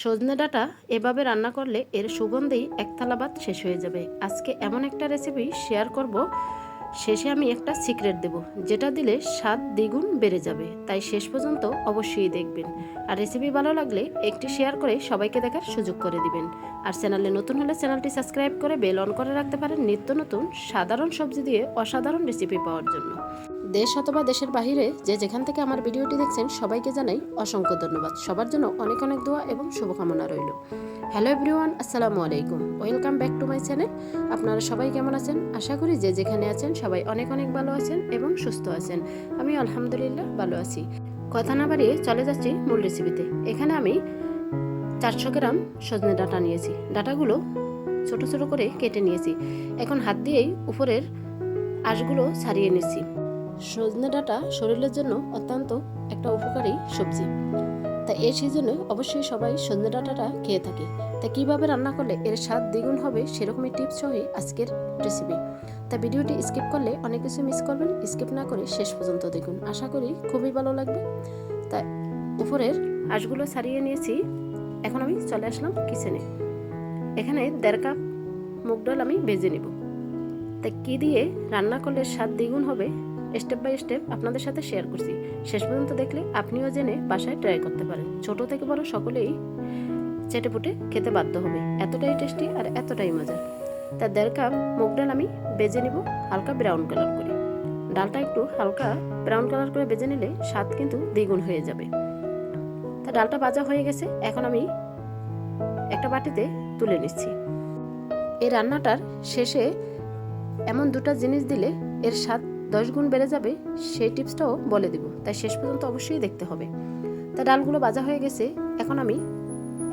সজনে ডাঁটা এভাবে রান্না করলে এর সুগন্ধেই এক থালা ভাত শেষ হয়ে যাবে। আজকে এমন একটা রেসিপি শেয়ার করব, শেষে আমি একটা সিক্রেট দেব, যেটা দিলে স্বাদ দ্বিগুণ বেড়ে যাবে। তাই শেষ পর্যন্ত অবশ্যই দেখবেন। আর রেসিপি ভালো লাগলে একটি শেয়ার করে সবাইকে দেখার সুযোগ করে দিবেন। আর চ্যানেলে নতুন হলে চ্যানেলটি সাবস্ক্রাইব করে বেল অন করে রাখতে পারেন নিত্য নতুন সাধারণ সবজি দিয়ে অসাধারণ রেসিপি পাওয়ার জন্য। দেশ অথবা দেশের বাহিরে যে যেখান থেকে আমার ভিডিওটি দেখছেন সবাইকে জানাই অসংখ্য ধন্যবাদ। সবার জন্য অনেক অনেক দোয়া এবং শুভকামনা রইল। হ্যালো এভরিওয়ান, আসসালামু আলাইকুম, welcome back to my channel. আপনারা সবাই কেমন আছেন? আশা করি যে যেখানে আছেন সবাই অনেক অনেক ভালো আছেন এবং সুস্থ আছেন। আমি আলহামদুলিল্লাহ ভালো আছি। কথা না বাড়িয়ে চলে যাচ্ছি মূল রেসিপিতে। এখানে আমি 400 গ্রাম সজনে ডাঁটা নিয়েছি। ডাঁটাগুলো ছোট ছোট করে কেটে নিয়েছি। এখন হাত দিয়েই উপরের আঁশগুলো ছাড়িয়ে নিচ্ছি। সজনে ডাঁটা শরীরের জন্য অত্যন্ত একটা উপকারী সবজি, তাই এই সিজনে অবশ্যই সবাই সজনে ডাঁটাটা খেয়ে থাকে। তা কীভাবে রান্না করলে এর স্বাদ দ্বিগুণ হবে সেরকমই টিপস সহই আজকের রেসিপি। তা ভিডিওটি স্কিপ করলে অনেক কিছু মিস করবেন, স্কিপ না করে শেষ পর্যন্ত দেখুন, আশা করি খুবই ভালো লাগবে। তা উপরের আঁশগুলো ছাড়িয়ে নিয়েছি। এখন আমি চলে আসলাম কিচেনে। এখানে 1.5 কাপ মুগ ডাল আমি ভেজে নিব। তা কী দিয়ে রান্না করলে স্বাদ দ্বিগুণ হবে স্টেপ বাই স্টেপ আপনাদের সাথে শেয়ার করছি। শেষ পর্যন্ত দেখলে আপনিও জেনে বাসায় ট্রাই করতে পারেন। ছোট থেকে বড় সকলেই চেটেপুটে খেতে বাধ্য হবে, এতটাই টেস্টি আর এতটাই মজার। তা 1.5 কাপ মুগ ডাল আমি ভেজে নিব হালকা ব্রাউন কালার করে। ডালটা একটু হালকা ব্রাউন কালার করে ভেজে নিলে স্বাদ কিন্তু দ্বিগুণ হয়ে যাবে। তা ডালটা ভাজা হয়ে গেছে, এখন আমি একটা বাটিতে তুলে নিচ্ছি। এই রান্নাটার শেষে এমন দুটো জিনিস দিলে এর স্বাদ 10 গুণ বেড়ে যাবে, সেই টিপসটাও বলে দিব, তাই শেষ পর্যন্ত অবশ্যই দেখতে হবে। তা ডালগুলো ভাজা হয়ে গেছে, এখন আমি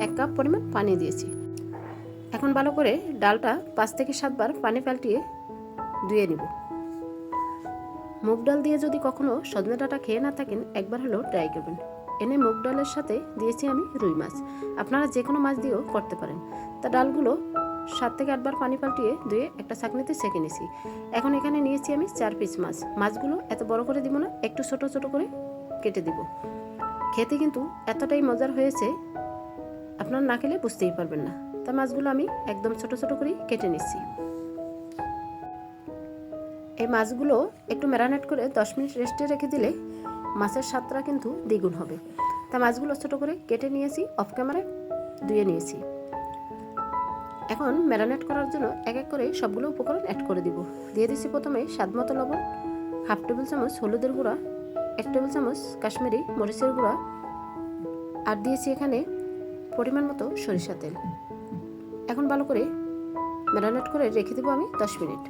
1 কাপ পরিমাণ পানি দিয়েছি। এখন ভালো করে ডালটা 5 থেকে 7 বার পানি পাল্টিয়ে ধুয়ে নিব। মুগ ডাল দিয়ে যদি কখনো সজনে ডাঁটা খেয়ে না থাকেন, একবার হলেও ট্রাই করবেন। এনে মুগ ডালের সাথে দিয়েছি আমি রুই মাছ, আপনারা যে কোনো মাছ দিয়েও করতে পারেন। তা ডালগুলো 7 থেকে 8 বার পানি পাল্টিয়ে ধুয়ে একটা ছাঁকনিতে ছেঁকে নিয়েছি। এখন এখানে নিয়েছি আমি 4 পিস মাছ। মাছগুলো এত বড় করে দিব না, একটু ছোট ছোট করে কেটে দিব। খেতে কিন্তু এতটাই মজার হয়েছে, আপনারা না খেলে বুঝতেই পারবেন না। তা মাছগুলো আমি একদম ছোট ছোট করে কেটে নিচ্ছি। এই মাছগুলো একটু ম্যারিনেট করে 10 মিনিট রেস্টে রেখে দিলে মাছের স্বাদটা কিন্তু দ্বিগুণ হবে। তা মাছগুলো ছোট করে কেটে নিয়েছি, অফ ক্যামেরায় ধুয়ে নিয়েছি। এখন ম্যারিনেট করার জন্য এক এক করে সবগুলো উপকরণ অ্যাড করে দিব। দিয়ে দিচ্ছি প্রথমে স্বাদ মতো লবণ, 1/2 টেবিল চামচ হলুদের গুঁড়া, 1 টেবিল চামচ কাশ্মীরি মরিচের গুঁড়া, আর দিয়েছি এখানে পরিমাণ মতো সরিষা তেল। এখন ভালো করে ম্যারিনেট করে রেখে দেবো আমি 10 মিনিট।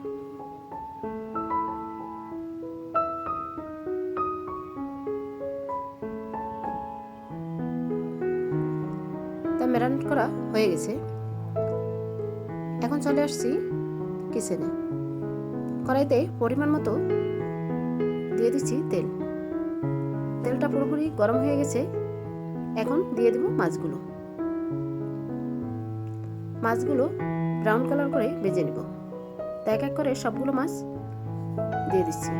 তা ম্যারিনেট করা হয়ে গেছে, এখন চলে আসছি কিচেনে। কড়াইতে পরিমাণ মতো দিয়ে দিচ্ছি তেল। তেলটা পুরোপুরি গরম হয়ে গেছে, এখন দিয়ে দেব মাছগুলো। মাছগুলো ব্রাউন কালার করে ভেজে নেব। তা এক এক করে সবগুলো মাছ দিয়ে দিচ্ছি।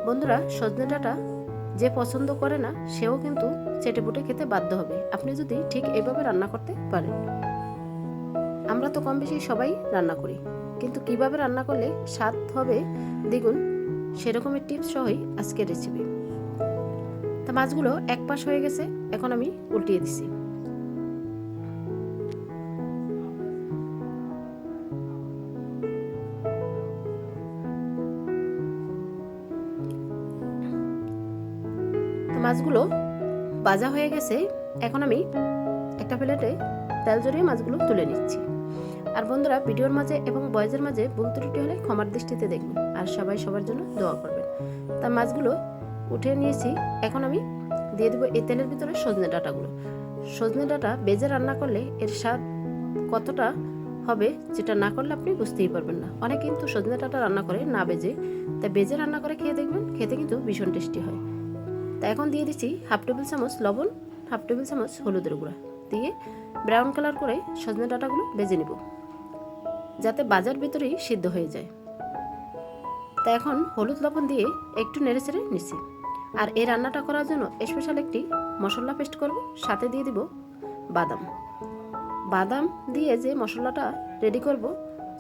বন্ধুরা, সজনে ডাঁটা যে পছন্দ করে না সেও কিন্তু চেটেপুটে খেতে বাধ্য হবে, আপনি যদি ঠিক এইভাবে রান্না করতে পারেন। আমরা তো কম বেশি সবাই রান্না করি, কিন্তু কিভাবে রান্না করলে স্বাদ হবে দ্বিগুণ সেরকমের টিপস সহই আজকের রেসিপি। তা মাছগুলো এক পাশ হয়ে গেছে, এখন আমি উল্টিয়ে দিছি। মাছগুলো ভাজা হয়ে গেছে, এখন আমি একটা প্লেটে তেল জড়িয়ে মাছগুলো তুলে নিচ্ছি। আর বন্ধুরা, ভিডিওর মাঝে এবং ভয়েসের মাঝে ভুল ত্রুটি হলে ক্ষমার দৃষ্টিতে দেখবেন, আর সবাই সবার জন্য দোয়া করবেন। তা মাছগুলো উঠিয়ে নিয়েছি, এখন আমি দিয়ে দেবো এই তেলের ভিতরে সজনে ডাঁটাগুলো। সজনে ডাঁটা বেজে রান্না করলে এর স্বাদ কতটা হবে, যেটা না করলে আপনি বুঝতেই পারবেন না। অনেকে কিন্তু সজনে ডাঁটা রান্না করে না বেজে, তা বেজে রান্না করে খেয়ে দেখবেন, খেতে কিন্তু ভীষণ টেস্টি হয়। তা এখন দিয়ে দিচ্ছি 1/2 টেবিল চামচ লবণ, 1/2 টেবিল চামচ হলুদের গুঁড়া দিয়ে ব্রাউন কালার করে সজনে ডাঁটাগুলো ভেজে নিব, যাতে বাজার ভিতরেই সিদ্ধ হয়ে যায়। তা এখন হলুদ লবণ দিয়ে একটু নেড়ে চেড়ে নিচ্ছি। আর এই রান্নাটা করার জন্য স্পেশাল একটি মশলা পেস্ট করব, সাথে দিয়ে দিব বাদাম। বাদাম দিয়ে যে মশলাটা রেডি করব,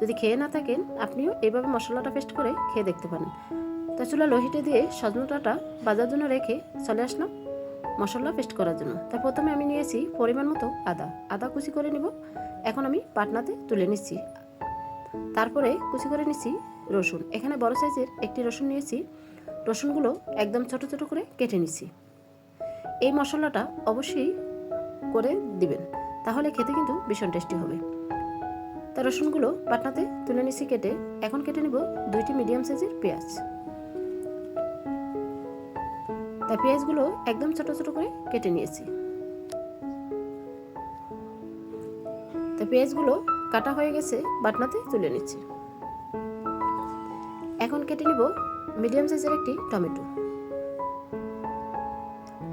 যদি খেয়ে না থাকেন আপনিও এইভাবে মশলাটা পেস্ট করে খেয়ে দেখতে পারেন। তা চুলা লোহিটে দিয়ে সজনে ডাঁটা ভাজার জন্য রেখে চলে আসলাম মশলা পেস্ট করার জন্য। তাই প্রথমে আমি নিয়েছি পরিমাণ মতো আদা কুচি করে নিব। এখন আমি পাটনাতে তুলে নিচ্ছি। তারপরে কুচি করে নিচ্ছি রসুন। এখানে বড় সাইজের একটি রসুন নিয়েছি। রসুনগুলো একদম ছোট ছোট করে কেটে নিচ্ছি। এই মশলাটা অবশ্যই করে দিবেন, তাহলে খেতে কিন্তু ভীষণ টেস্টি হবে। তা রসুনগুলো পাটনাতে তুলে নিচ্ছি কেটে। এখন কেটে নিব 2টি মিডিয়াম সাইজের পেঁয়াজ। তাই পেঁয়াজগুলো একদম ছোট ছোট করে কেটে নিয়েছি। তাই পেঁয়াজগুলো কাটা হয়ে গেছে, বাটনাতে তুলে নিচ্ছি। এখন কেটে নিব মিডিয়াম সাইজের একটি টমেটো।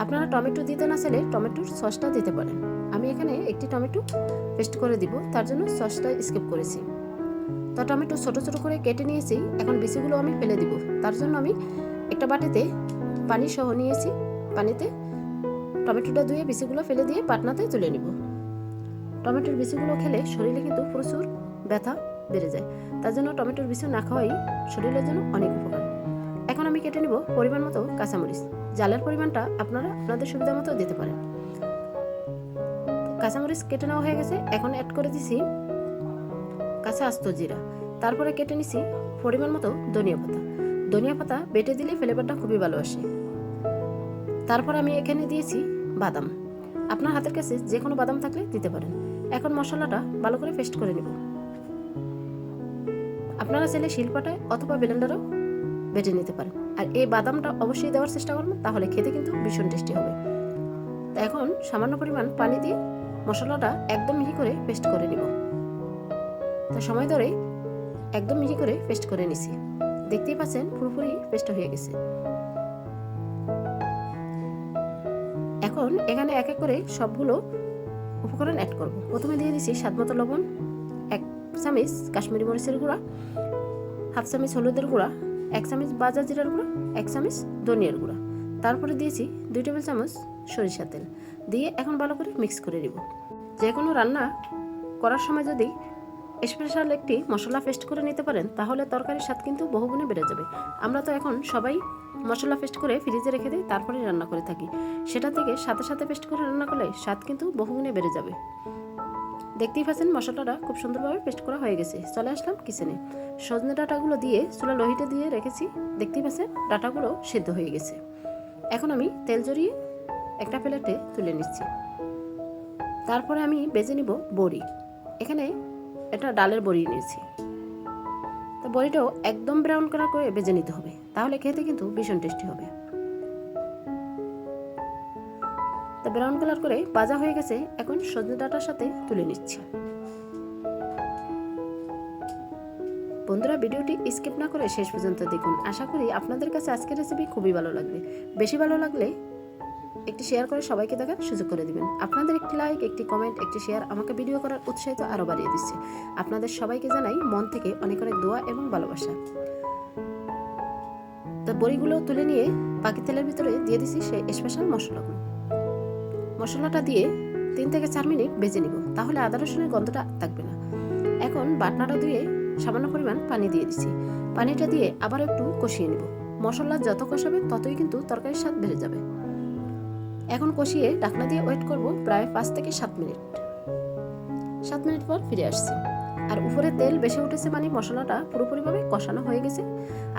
আপনারা টমেটো দিতে না চাইলে টমেটোর সসটা দিতে পারেন। আমি এখানে একটি টমেটো পেস্ট করে দিব, তার জন্য সসটা স্কিপ করেছি। তো টমেটো ছোট ছোট করে কেটে নিয়েছি। এখন বিচিগুলো আমি ফেলে দিব, তার জন্য আমি একটা বাটিতে পানি সহ নিয়েছি। পানিতে টমেটোটা ধুয়ে বিচিগুলো ফেলে দিয়ে পাটনাতে তুলে নিব। টমেটোর বিচিগুলো খেলে শরীরে কিন্তু প্রচুর ব্যথা বেড়ে যায়, তার জন্য টমেটোর বিচি না খাওয়াই শরীরের জন্য অনেক উপকার। এখন আমি কেটে নিব পরিমাণ মতো কাঁচামরিচ। জালের পরিমাণটা আপনারা আপনাদের সুবিধা মতো দিতে পারেন। কাঁচামরিচ কেটে নেওয়া হয়ে গেছে। এখন অ্যাড করে দিছি কাঁচা আস্ত জিরা। তারপরে কেটে নিছি পরিমাণ মতো ধনিয়া পাতা। ধনিয়া পাতা বেটে দিলে ফ্লেভারটা খুবই ভালো আসে। তারপর আমি এখানে দিয়েছি বাদাম। আপনার হাতের কাছে যে কোনো বাদাম থাকলে দিতে পারেন। এখন মশলাটা ভালো করে পেস্ট করে নেব। আপনারা চাইলে শিলপাটায় অথবা ব্লেন্ডারও বেটে নিতে পারেন। আর এই বাদামটা অবশ্যই দেওয়ার চেষ্টা করবেন, তাহলে খেতে কিন্তু ভীষণ টেস্টি হবে। তো এখন সামান্য পরিমাণ পানি দিয়ে মশলাটা একদম মিহি করে পেস্ট করে নিব। তো সময় ধরে একদম মিহি করে পেস্ট করে নিছি। দেখতেই পাচ্ছেন পুরোপুরি পেস্ট হয়ে গেছে। এখন এখানে এক এক করে সবগুলো উপকরণ অ্যাড করব। প্রথমে দিয়ে দিচ্ছি স্বাদমতো লবণ, 1 চামচ কাশ্মীরি মরিচের গুঁড়া, 1/2 চামচ হলুদের গুঁড়া, 1 চামচ ভাজা জিরার গুঁড়া, 1 চামচ ধনিয়ার গুঁড়া। তারপরে দিয়েছি 2 টেবিল চামচ সরিষার তেল দিয়ে এখন ভালো করে মিক্স করে নিব। যে কোনো রান্না করার সময় যদি স্পেশাল একটি মশলা পেস্ট করে নিতে পারেন, তাহলে তরকারির স্বাদ কিন্তু বহুগুণে বেড়ে যাবে। আমরা তো এখন সবাই মশলা পেস্ট করে ফ্রিজে রেখে দিই, তারপরে রান্না করে থাকি। সেটা থেকে সাথে সাথে পেস্ট করে রান্না করলে স্বাদ কিন্তু বহুগুণে বেড়ে যাবে। দেখতেই পাচ্ছেন মশলাটা খুব সুন্দরভাবে পেস্ট করা হয়ে গেছে। চলে আসলাম কিচেনে। সজনে ডাঁটাগুলো দিয়ে চুলা লোহিতে দিয়ে রেখেছি। দেখতেই পাচ্ছেন ডাঁটাগুলো সিদ্ধ হয়ে গেছে। এখন আমি তেল জড়িয়ে একটা প্লেটে তুলে নিচ্ছি। তারপরে আমি ভেজে নিব বড়ি। এখানে এটা ডালের বড়ি নিয়েছি। তো বড়িটাও একদম ব্রাউন কালার করে ভেজে নিতে হবে, তাহলে খেতে কিন্তু ভীষণ টেস্টি হবে। তো ব্রাউন কালার করে ভাজা হয়ে গেছে। এখন সজনে ডাঁটার সাথে তুলে নিচ্ছি। বন্ধুরা, ভিডিওটি স্কিপ না করে শেষ পর্যন্ত দেখুন। আশা করি আপনাদের কাছে আজকের রেসিপি খুবই ভালো লাগবে। বেশি ভালো লাগলে একটি শেয়ার করে সবাইকে দেখার সুযোগ করে দিবেন। আপনাদের একটি লাইক, একটি কমেন্ট, একটি শেয়ার আমাকে ভিডিও করার উৎসাহিত আরও বাড়িয়ে দিচ্ছে। আপনাদের সবাইকে জানাই মন থেকে অনেক অনেক দোয়া এবং ভালোবাসা। তো বড়িগুলো তুলে নিয়ে বাকি তেলের ভিতরে দিয়ে দিচ্ছি সেই স্পেশাল মশলাগুলো। মশলাটা দিয়ে 3 থেকে 4 মিনিট ভেজে নিব, তাহলে আদা রসুনের গন্ধটা থাকবে না। এখন বাটনাটা ধুয়ে সামান্য পরিমাণ পানি দিয়ে দিচ্ছি। পানিটা দিয়ে আবার একটু কষিয়ে নিব। মশলা যত কষাবে ততই কিন্তু তরকারির স্বাদ বেড়ে যাবে। এখন কষিয়ে ঢাকনা দিয়ে ওয়েট করব প্রায় 5 থেকে 7 মিনিট। 7 মিনিট পর ফিরে আসছি। আর উপরে তেল বেশি উঠেছে, মানে মশলাটা পুরোপুরিভাবে কষানো হয়ে গেছে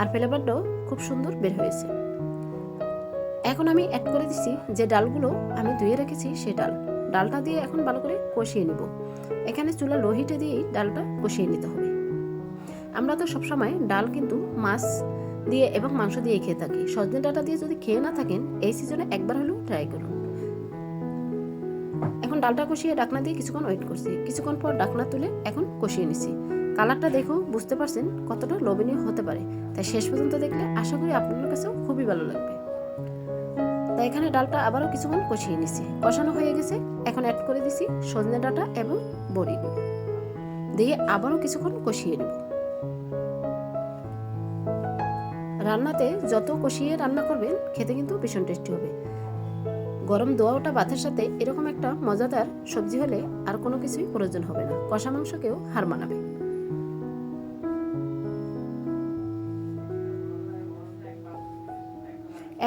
আর ফ্লেভারটাও খুব সুন্দর বের হয়েছে। এখন আমি অ্যাড করে দিচ্ছি যে ডালগুলো আমি ধুয়ে রেখেছি, সেই ডালটা দিয়ে এখন ভালো করে কষিয়ে নিব। এখানে চুলা লো হিটে দিয়েই ডালটা কষিয়ে নিতে হবে। আমরা তো সবসময় ডাল কিন্তু মাছ দিয়ে এবং মাংস দিয়ে খেয়ে থাকি। সজনে ডাঁটা দিয়ে যদি খেয়ে না থাকেন, এই সিজনে একবার হলেও ট্রাই করুন। এখন ডালটা কষিয়ে ঢাকনা দিয়ে কিছুক্ষণ ওয়েট করছি। কিছুক্ষণ পর ঢাকনা তুলে এখন কষিয়ে নিছি। কালারটা দেখো বুঝতে পারছেন কতটা লোভনীয় হতে পারে। তাই শেষ পর্যন্ত দেখলে আশা করি আপনাদের কাছেও খুবই ভালো লাগবে। তাই এখানে ডালটা আবারও কিছুক্ষণ কষিয়ে নিছি। কষানো হয়ে গেছে। এখন অ্যাড করে দিছি সজনে ডাঁটা এবং বড়িগুলো দিয়ে আবারও কিছুক্ষণ কষিয়ে নেব। রান্নাতে যত কষিয়ে রান্না করবেন খেতে কিন্তু ভীষণ টেস্টি হবে। গরম দোয়া ওঠা ভাতের সাথে এরকম একটা মজাদার সবজি হলে আর কোনো কিছুই প্রয়োজন হবে না, কষা মাংসকেও হার মানাবে।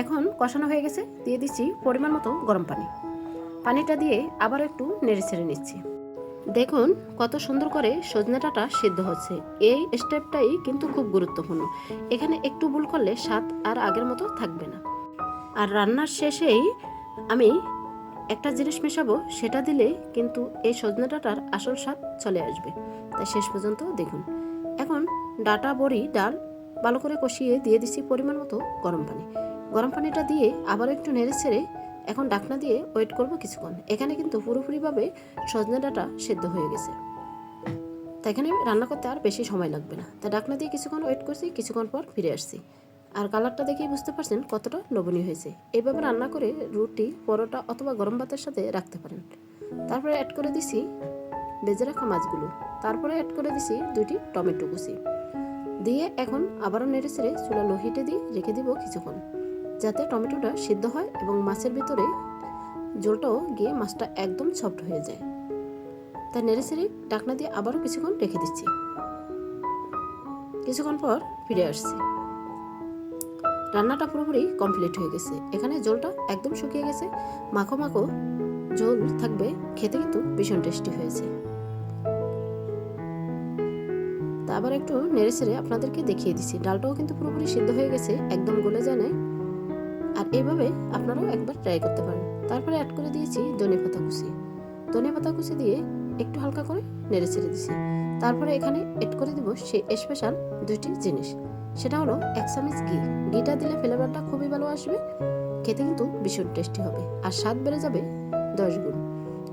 এখন কষানো হয়ে গেছে, দিয়ে দিচ্ছি পরিমাণ মতো গরম পানি। পানিটা দিয়ে আবার একটু নেড়ে ছেড়ে নিচ্ছি। দেখুন কত সুন্দর করে সজনে ডাঁটা সিদ্ধ হচ্ছে। এই স্টেপটাই কিন্তু খুব গুরুত্বপূর্ণ। এখানে একটু ভুল করলে স্বাদ আর আগের মতো থাকবে না। আর রান্নার শেষেই আমি একটা জিনিস মেশাবো, সেটা দিলে কিন্তু এই সজনে ডাঁটার আসল স্বাদ চলে আসবে। তাই শেষ পর্যন্ত দেখুন। এখন ডাঁটা, বড়ি, ডাল ভালো করে কষিয়ে দিয়ে দিচ্ছি পরিমাণ মতো গরম পানি। গরম পানিটা দিয়ে আবার একটু নেড়ে ছেড়ে এখন ঢাকনা দিয়ে ওয়েট করব কিছুক্ষণ। এখানে কিন্তু পুরোপুরিভাবে সজনে ডাঁটা সেদ্ধ হয়ে গেছে, তাই এখানে রান্না করতে আর বেশি সময় লাগবে না। তাই ঢাকনা দিয়ে কিছুক্ষণ ওয়েট করছি, কিছুক্ষণ পর ফিরে আসছি। আর কালারটা দেখেই বুঝতে পারছেন কতটা লোভনীয় হয়েছে। এইভাবে রান্না করে রুটি, পরোটা অথবা গরম ভাতের সাথে রাখতে পারেন। তারপরে অ্যাড করে দিছি ভেজে রাখা মাছগুলো। তারপরে অ্যাড করে দিছি 2টি টমেটো কুচি দিয়ে এখন আবারও নেড়ে ছেড়ে চুলা লো হিটে দিয়ে রেখে দিব কিছুক্ষণ, যাতে টমেটোটা সিদ্ধ হয় এবং মাছের ভিতরে জলটাও গিয়ে মাছটা একদম সফট হয়ে যায়। তাই নেড়ে ছেড়ে ঢাকনা দিয়ে আবারও কিছুক্ষণ রেখে দিচ্ছি। কিছুক্ষণ পর ফিরে আসছি। রান্নাটা পুরোপুরি কমপ্লিট হয়ে গেছে। এখানে জলটা একদম শুকিয়ে গেছে, মাখো মাখো ঝোল থাকবে, খেতে কিন্তু ভীষণ টেস্টি হয়েছে। তা আবার একটু নেড়ে ছেড়ে আপনাদেরকে দেখিয়ে দিচ্ছি, ডালটাও কিন্তু পুরোপুরি সিদ্ধ হয়ে গেছে, একদম গলে যায় না। আর এইভাবে আপনারাও একবার ট্রাই করতে পারেন। তারপরে অ্যাড করে দিয়েছি ধনেপাতা কুচি। ধনেপাতা কুচি দিয়ে একটু হালকা করে নেড়ে ছেড়ে দিয়েছি। তারপরে এখানে অ্যাড করে দিব সেই স্পেশাল 2টি জিনিস, সেটা হলো 1 চামচ ঘি। ঘিটা দিলে ফ্লেভারটা খুবই ভালো আসবে, খেতে কিন্তু ভীষণ টেস্টি হবে আর স্বাদ বেড়ে যাবে 10 গুণ।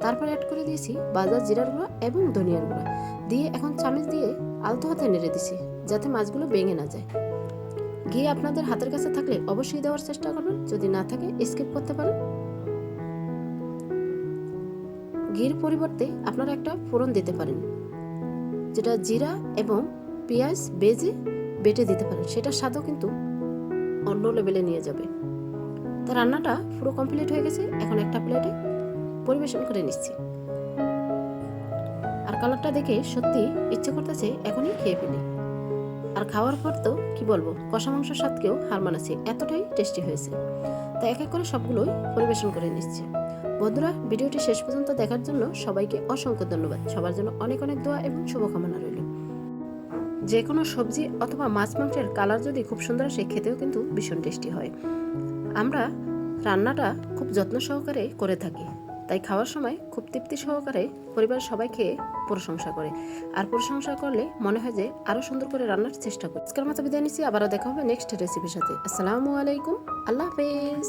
তারপরে অ্যাড করে দিয়েছি ভাজা জিরার গুঁড়া এবং ধনিয়ার গুঁড়া দিয়ে এখন চামচ দিয়ে আলতো হাতে নেড়ে দিছি, যাতে মাছগুলো ভেঙে না যায়। ঘি আপনাদের হাতের কাছে থাকলে অবশ্যই দেওয়ার চেষ্টা করবেন, যদি না থাকে স্কিপ করতে পারেন। ঘির পরিবর্তে আপনারা একটা ফোড়ন দিতে পারেন, যেটা জিরা এবং পেঁয়াজ বেটে দিতে পারেন, সেটার স্বাদও কিন্তু অন্য লেভেলে নিয়ে যাবে। তা রান্নাটা পুরো কমপ্লিট হয়ে গেছে, এখন একটা প্লেটে পরিবেশন করে নিচ্ছি। আর কালারটা দেখে সত্যি ইচ্ছে করতেছে এখনই খেয়ে ফেলি। আর খাওয়ার পর তো কি বলবো, কষা মাংসের স্বাদকেও হার মানাচ্ছে, এতটাই টেস্টি হয়েছে। তাই এক এক করে সবগুলোই পরিবেশন করে নিচ্ছি। বন্ধুরা, ভিডিওটি শেষ পর্যন্ত দেখার জন্য সবাইকে অসংখ্য ধন্যবাদ। সবার জন্য অনেক অনেক দোয়া এবং শুভকামনা রইল। যে কোনো সবজি অথবা মাছ মাংসের কালার যদি খুব সুন্দর আসে, খেতেও কিন্তু ভীষণ টেস্টি হয়। আমরা রান্নাটা খুব যত্ন সহকারে করে থাকি, তাই খাওয়ার সময় খুব তৃপ্তি সহকারে পরিবারের সবাই খেয়ে প্রশংসা করে। আর প্রশংসা করলে মনে হয় যে আরও সুন্দর করে রান্নার চেষ্টা করি। আজকের মতো বিদায় নিচ্ছি, আবারও দেখা হবে নেক্সট রেসিপির সাথে। আসসালামু আলাইকুম, আল্লাহ হাফেজ।